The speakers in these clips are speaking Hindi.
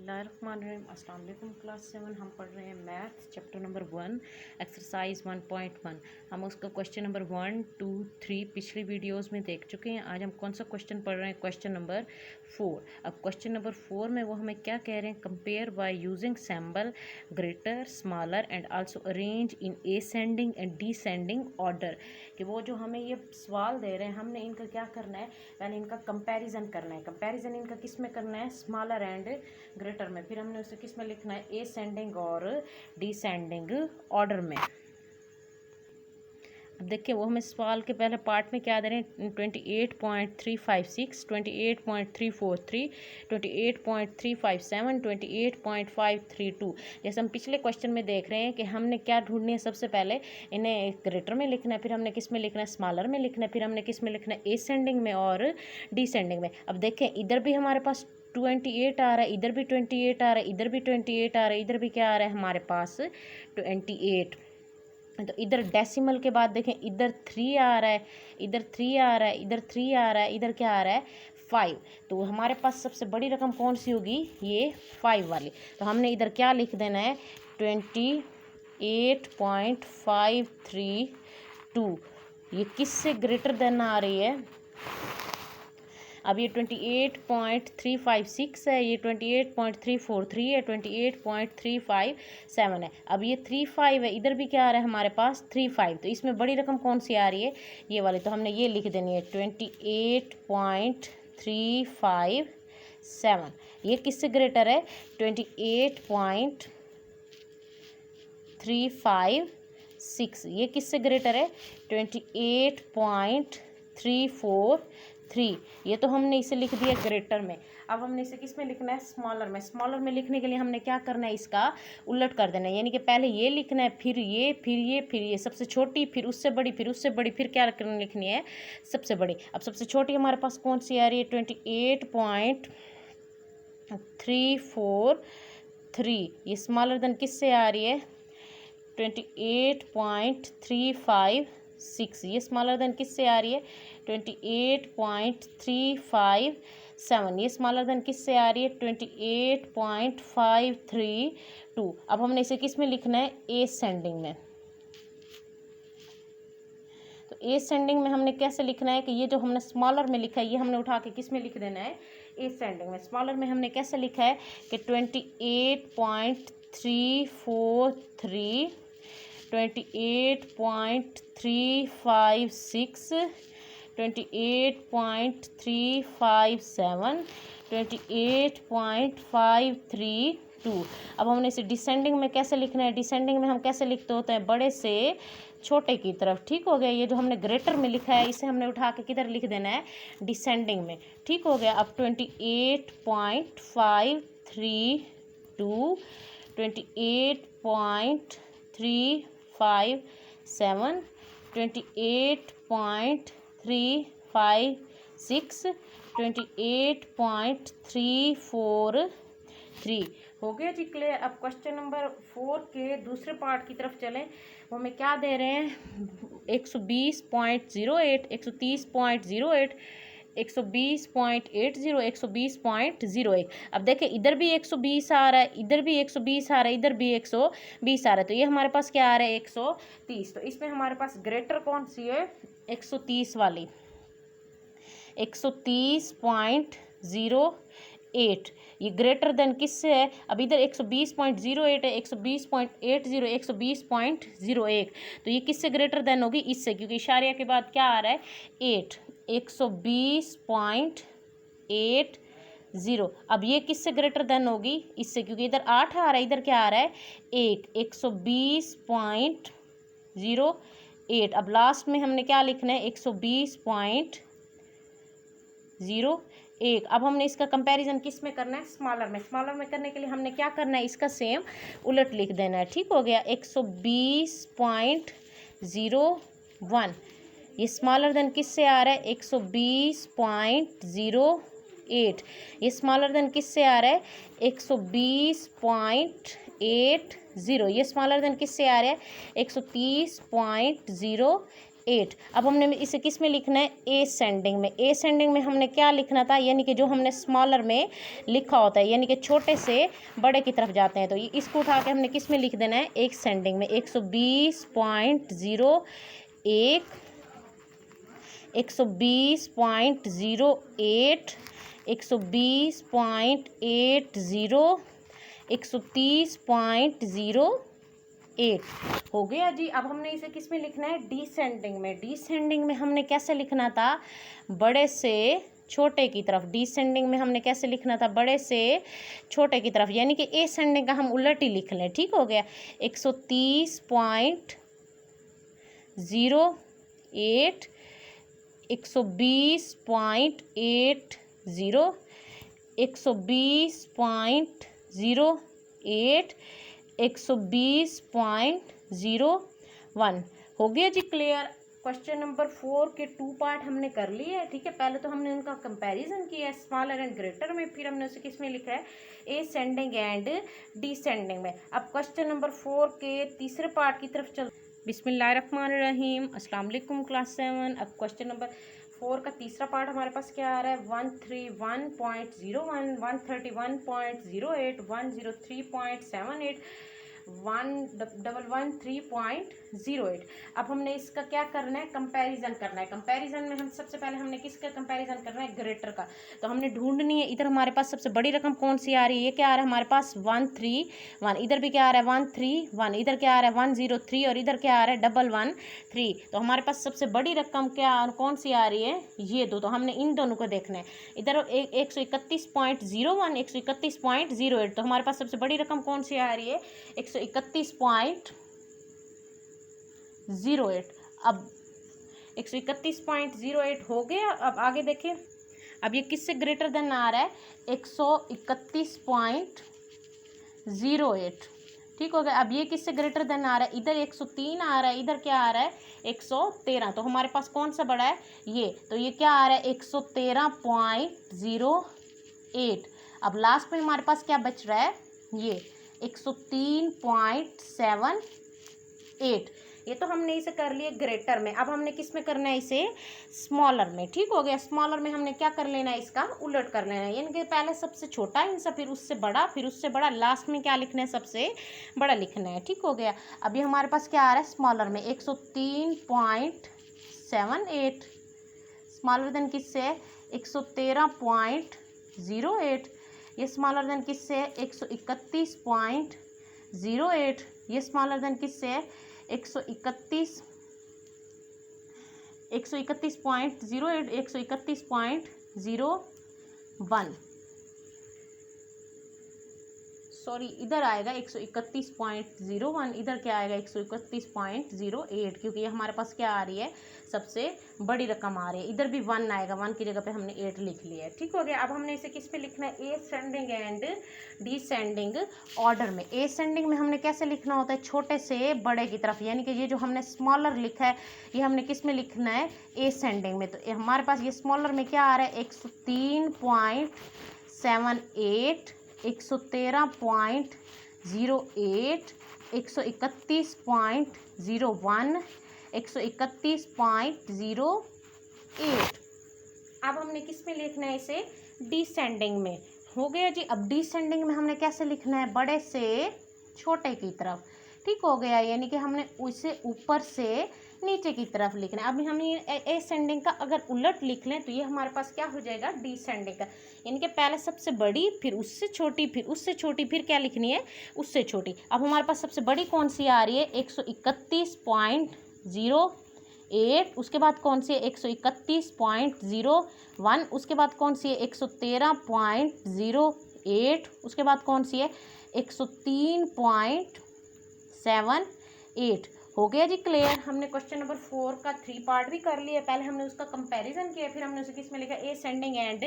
बिस्मिल्लाहिर्रहमानिर्रहीम। अस्सलाम वालेकुम। क्लास 7 हम पढ़ रहे हैं मैथ चैप्टर नंबर 1 एक्सरसाइज 1.1। हम उसका क्वेश्चन नंबर 1, 2, 3 पिछली वीडियोस में देख चुके हैं। आज हम कौन सा क्वेश्चन पढ़ रहे हैं? Question number 4। अब क्वेश्चन नंबर 4 में वो हमें क्या कह रहे हैं? Compare by using symbol greater, smaller and also arrange in ascending and descending order. कि वो जो हमें ये सवाल दे रहे हैं, हमने इनका क्या करना है? पहले इनका कंपैरिजन करना है। कंपैरिजन इनका किस में करना है? स्मॉलर एंड ग्रेटर में। फिर हमने उसे किस में लिखना है? असेंडिंग और डिसेंडिंग ऑर्डर में। अब देखिए वो हमें सवाल के पहले पार्ट में क्या दे रहे हैं? 28.356, 28.343, 28.357, 28.532। जैसे हम पिछले क्वेश्चन में देख रहे हैं कि हमने क्या ढूंढनी है? सबसे पहले इन्हें ग्रेटर में लिखना है, फिर हमने किस में लिखना है? स्मॉलर में लिखना है, फिर हमने किस में लिखना है? असेंडिंग में और डिसेंडिंग में। अब देखें इधर भी हमारे पास 28 आ रहा है, इधर भी 28 आ रहा है, इधर भी 28 आ रहा है, इधर भी क्या आ रहा है हमारे पास? 28। तो इधर डेसिमल के बाद देखें इधर 3 आ रहा है, इधर 3 आ रहा है, इधर 3 आ रहा है, इधर क्या आ रहा है? 5। तो हमारे पास सबसे बड़ी रकम कौन सी होगी? ये 5 वाली। तो हमने इधर क्या लिख देना है? 28.532। ये किससे ग्रेटर देन आ रही है? अब ये 28.356 है, ये 28.343 है, 28.357 है। अब ये 35 है, इधर भी क्या आ रहा है हमारे पास? 35। तो इसमें बड़ी रकम कौन सी आ रही है? ये वाली। तो हमने ये लिख देनी है 28.357। ये किससे ग्रेटर है? 28.356। ये किससे ग्रेटर है? 28.343। ये तो हमने इसे लिख दिया ग्रेटर में। अब हमने इसे किस में लिखना है? स्मॉलर में। स्मॉलर में लिखने के लिए हमने क्या करना है? इसका उलट कर देना है, यानी कि पहले ये लिखना है, फिर ये, फिर ये, फिर ये। सबसे छोटी, फिर उससे बड़ी, फिर उससे बड़ी, फिर क्या लिखनी है? सबसे बड़ी। अब सबसे छोटी हमारे पास कौन सी आ रही है? 28.343। ये स्मॉलर देन किससे आ रही है? 28.356। ये स्मॉलर देन किससे आ रही है? 28.357। ये स्मॉलर देन किससे आ रही है? 28.532। अब हमने इसे किस में लिखना है? असेंडिंग में। तो असेंडिंग में हमने कैसे लिखना है? कि ये जो हमने स्मॉलर में लिखा है, ये हमने उठा के किस में लिख देना है? असेंडिंग में। स्मॉलर में हमने कैसे लिखा है? कि 28.343, 28.356, 28.357, 28.532। अब हमने इसे डिसेंडिंग में कैसे लिखना है? डिसेंडिंग में हम कैसे लिखते होते हैं? बड़े से छोटे की तरफ। ठीक हो गया। ये जो हमने ग्रेटर में लिखा है, इसे हमने उठा के किधर लिख देना है? डिसेंडिंग में। ठीक हो गया। अब 28.532, 28.357, 28.356, 28.343। हो गया जी क्लियर। अब क्वेश्चन नंबर 4 के दूसरे पार्ट की तरफ चलें। वो हमें क्या दे रहे हैं? 120.08, 130.08, 120.80, 120.01। अब देखें इधर भी 120 आ रहा है, इधर भी 120 आ रहा है, इधर भी 120 आ रहा है। तो ये हमारे पास क्या आ रहा है? 130। तो इसमें हमारे पास ग्रेटर कौन सी है? 130 वाली। 130.08। ये ग्रेटर देन किससे है? अब इधर 120.08 है, 120.80, 120.01। तो ये किससे ग्रेटर देन होगी? इससे, क्योंकि इशारिया के बाद क्या आ रहा है? 8। 120.80। अब ये किससे ग्रेटर देन होगी? इससे, क्योंकि इधर 8 आ रहा है, इधर क्या आ रहा है? 120.08। अब लास्ट में हमने क्या लिखना है? 120.01। अब हमने इसका कंपैरिजन किस में करना है? स्मॉलर में। स्मॉलर में करने के लिए हमने क्या करना है? इसका सेम उलट लिख देना है। ठीक हो गया। 120.01। ये स्मॉलर देन किससे आ रहा है? 120.08। ये स्मॉलर देन किससे आ रहा है? 120.80। ये स्मॉलर देन किससे आ रहा है? 130.08। 8। अब हमने इसे किस में लिखना है, एसेंडिंग में। एसेंडिंग में हमने क्या लिखना था, यानी कि जो हमने स्मॉलर में लिखा होता है, यानी कि छोटे से बड़े की तरफ जाते हैं, तो इसको उठा के हमने किस में लिख देना है, एक्सेंडिंग में। 120.01 120.08 120.80 130.08 हो गया जी। अब हमने इसे किस में लिखना है, डिसेंडिंग में। डिसेंडिंग में हमने कैसे लिखना था, बड़े से छोटे की तरफ। डिसेंडिंग में हमने कैसे लिखना था, बड़े से छोटे की तरफ, यानी कि एसेंडिंग का हम उलट ही लिख लें। ठीक हो गया। 130.08 120.80 120.08 120.01 हो गया जी क्लियर। क्वेश्चन नंबर 4 के 2 पार्ट हमने कर लिए हैं। ठीक है, पहले तो हमने उनका कंपैरिजन किया है स्मॉलर एंड ग्रेटर में, फिर हमने उसे किस में लिखा है, एसेंडिंग एंड डिसेंडिंग में। अब क्वेश्चन नंबर 4 के तीसरे पार्ट की तरफ चल। बिस्मिल्लाहिर्रहमानिर्रहीम, अस्सलाम वालेकुम क्लास 7। अब क्वेश्चन नंबर 4 का तीसरा पार्ट हमारे पास क्या आ रहा है, 131.01 131.08 103.78 113.08। अब हमने इसका क्या करना है, कंपैरिजन करना है। कंपैरिजन में हम सबसे पहले हमने किसका कंपैरिजन करना है, ग्रेटर का। तो हमने ढूंढनी है, इधर हमारे पास सबसे बड़ी रकम कौन सी आ रही है, ये क्या आ रहा है हमारे पास 131, इधर भी क्या आ रहा है 131, इधर क्या आ रहा है 103 और इधर क्या आ रहा है 113। तो हमारे पास सबसे बड़ी रकम क्या कौन सी आ रही है, ये दो। तो हमने इन दोनों को देखना है। इधर 131.01 131.08, तो हमारे पास सबसे बड़ी रकम कौन सी आ रही है, 131.08। अब 131.08 हो गया। अब आगे देखिए, अब ये किससे ग्रेटर देन आ रहा है, 131.08। ठीक हो गया। अब ये किससे ग्रेटर देन आ रहा है, इधर 103 आ रहा है, इधर क्या आ रहा है 113। तो हमारे पास कौन सा बड़ा है, ये। तो ये क्या आ रहा है 113.08। अब लास्ट में हमारे पास क्या बच रहा है, ये 103.78। ये तो हमने इसे कर लिया ग्रेटर में। अब हमने किस में करना है, इसे स्मॉलर में। ठीक हो गया। स्मॉलर में हमने क्या कर लेना है, इसका उलट कर लेना है, यानी कि पहले सबसे छोटा हिस्सा, फिर उससे बड़ा, फिर उससे बड़ा, लास्ट में क्या लिखना है, सबसे बड़ा लिखना है। ठीक हो गया। अभी हमारे पास क्या आ रहा है स्मॉलर में, 103.78। स्मॉलर देन किससे है, 113.08। ये स्मॉलर देन किससे है, 131.08। ये स्मॉलर देन किससे है, 131.08 131.01। सॉरी, इधर आएगा 131.01, इधर क्या आएगा 131.08, क्योंकि ये हमारे पास क्या आ रही है, सबसे बड़ी रकम आ रही है। इधर भी 1 आएगा, 1 की जगह पे हमने 8 लिख लिया है। ठीक हो गया। अब हमने इसे किस पे लिखना है, एसेंडिंग एंड डिसेंडिंग ऑर्डर में। एसेंडिंग में हमने कैसे लिखना होता है, छोटे से बड़े की तरफ, यानी कि ये जो हमने स्मॉलर लिखा है, ये हमने किस में लिखना है, एसेंडिंग में। तो हमारे पास ये स्मॉलर में क्या आ रहा है, 103.78 113.08 131.01 131.08। अब हमने किस में लिखना है, इसे डिसेंडिंग में। हो गया जी। अब डिसेंडिंग में हमने कैसे लिखना है, बड़े से छोटे की तरफ। ठीक हो गया, यानी कि हमने उसे ऊपर से नीचे की तरफ लिखना है। अभी हम ये एसेंडिंग का अगर उलट लिख लें, तो ये हमारे पास क्या हो जाएगा, डिसेंडिंग का, यानी कि पहले सबसे बड़ी, फिर उससे छोटी, फिर उससे छोटी, फिर क्या लिखनी है, उससे छोटी। अब हमारे पास सबसे बड़ी कौन सी आ रही है, 131.08। उसके बाद कौन सी है, 131.01। उसके बाद कौन सी है, 113.08। उसके बाद कौन सी है, 103.78। हो गया जी क्लियर। हमने क्वेश्चन नंबर 4 का 3 पार्ट भी कर लिया। पहले हमने उसका कंपैरिजन किया, फिर हमने उसे किस में लिखा, एसेंडिंग एंड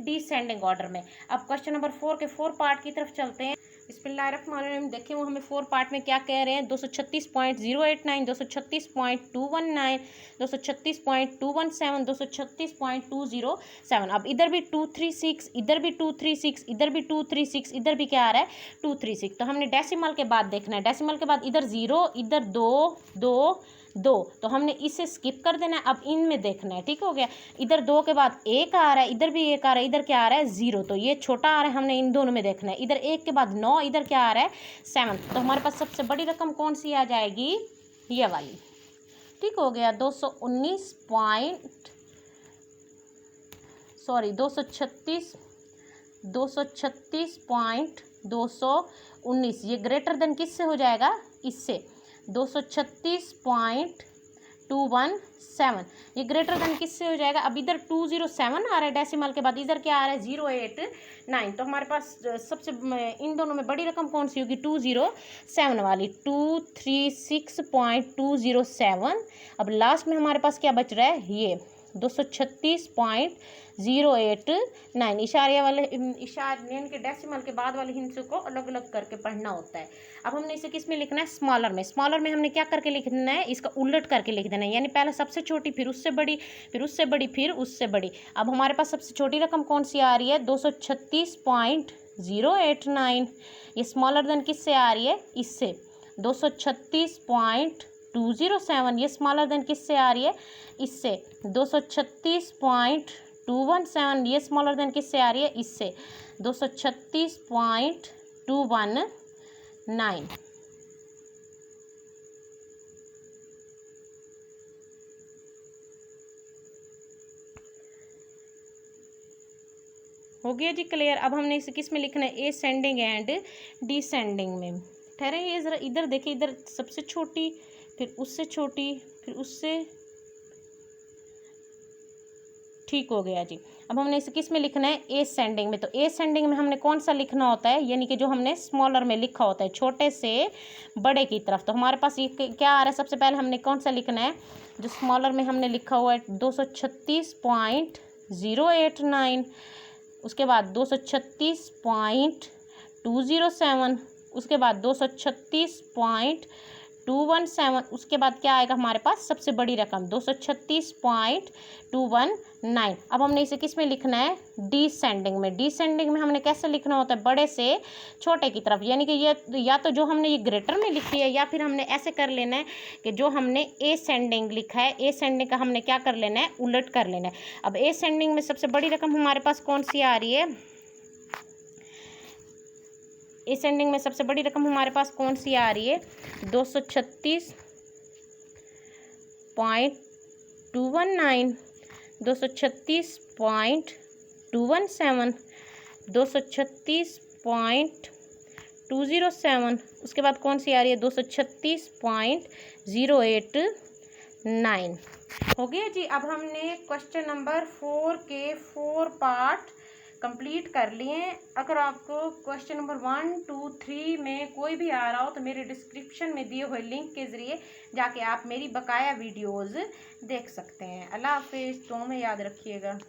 डिसेंडिंग ऑर्डर में। अब क्वेश्चन नंबर 4 के 4 पार्ट की तरफ चलते हैं। बिस्मिल्लाहिर्रहमानिर्रहीम। देखिए वो हमें 4 पार्ट में क्या कह रहे हैं, 236.089 236.219 236.217 236.207। अब इधर भी 236, इधर भी 236, इधर भी 236, इधर भी क्या आ रहा है 236। तो हमने डेसिमल के बाद देखना है। डेसिमल के बाद इधर 0, इधर 2 2 2, तो हमने इसे स्किप कर देना है। अब इनमें देखना है, ठीक हो गया। इधर 2 के बाद 1 आ रहा है, इधर भी 1 आ रहा है, इधर क्या आ रहा है 0, तो ये छोटा आ रहा है, हमने इन दोनों में देखना है। इधर 1 के बाद 9, इधर क्या आ रहा है 7, तो हमारे पास सबसे बड़ी रकम कौन सी आ जाएगी, ये वाली, ठीक हो गया। 236.219, ये ग्रेटर देन किससे हो जाएगा, इससे 236.217, ये ग्रेटर देन किससे हो जाएगा। अब इधर 207 आ रहा है डेसिमल के बाद, इधर क्या आ रहा है 089, तो हमारे पास सबसे इन दोनों में बड़ी रकम कौन सी होगी, 207 वाली, 236.207। अब लास्ट में हमारे पास क्या बच रहा है, ये 236.089। इशारे वाले इशारे के डेसिमल के बाद वाले हिंसों को अलग अलग करके पढ़ना होता है। अब हमने इसे किस में लिखना है, स्मॉलर में। स्मॉलर में हमने क्या करके लिखना है, इसका उलट करके लिख देना है, यानी पहले सबसे छोटी, फिर उससे बड़ी, फिर उससे बड़ी, फिर उससे बड़ी। अब हमारे पास सबसे छोटी रकम कौन सी आ रही है, 236.089, ये स्मॉलर देन किससे आ रही है, इससे। 236.207, ये स्मॉलर देन किससे आ रही है, इससे। 236.217, ये स्मॉलर देन किससे आ रही है, इससे। 236.219। हो गया जी क्लियर। अब हमने इसे किस में लिखना है, असेंडिंग एंड डिसेंडिंग में। ठहरे, ये ज़रा इधर देखिए, इधर सबसे छोटी, फिर उससे छोटी, फिर उससे, ठीक हो गया जी। अब हमने इसे किस में लिखना है, असेंडिंग में। तो असेंडिंग में हमने कौन सा लिखना होता है, यानी कि जो हमने स्मॉलर में लिखा होता है, छोटे से बड़े की तरफ। तो हमारे पास ये क्या आ रहा है, सबसे पहले हमने कौन सा लिखना है, जो स्मॉलर में हमने लिखा हुआ है 236.089, उसके बाद 236.207, उसके बाद 236.217, उसके बाद क्या आएगा हमारे पास, सबसे बड़ी रकम 236.219। अब हमने इसे किस में लिखना है, डिसेंडिंग में। डिसेंडिंग में हमने कैसे लिखना होता है, बड़े से छोटे की तरफ, यानी कि ये या तो जो हमने ये ग्रेटर में लिखी है, या फिर हमने ऐसे कर लेना है कि जो हमने असेंडिंग लिखा है, असेंडिंग का हमने क्या कर लेना है, उलट कर लेना है। अब असेंडिंग में सबसे बड़ी रकम हमारे पास कौन सी आ रही है, असेंडिंग में सबसे बड़ी रकम हमारे पास कौन सी आ रही है, 236.219, 236.217, 236.207, उसके बाद कौन सी आ रही है, 236.089। हो गया जी। अब हमने क्वेश्चन नंबर 4 के 4 पार्ट कंप्लीट कर लिए। अगर आपको क्वेश्चन नंबर 1, 2, 3 में कोई भी आ रहा हो तो मेरे डिस्क्रिप्शन में दिए हुए लिंक के ज़रिए जाके आप मेरी बकाया वीडियोज़ देख सकते हैं। अल्लाह हाफिज़, दुआ में याद रखिएगा।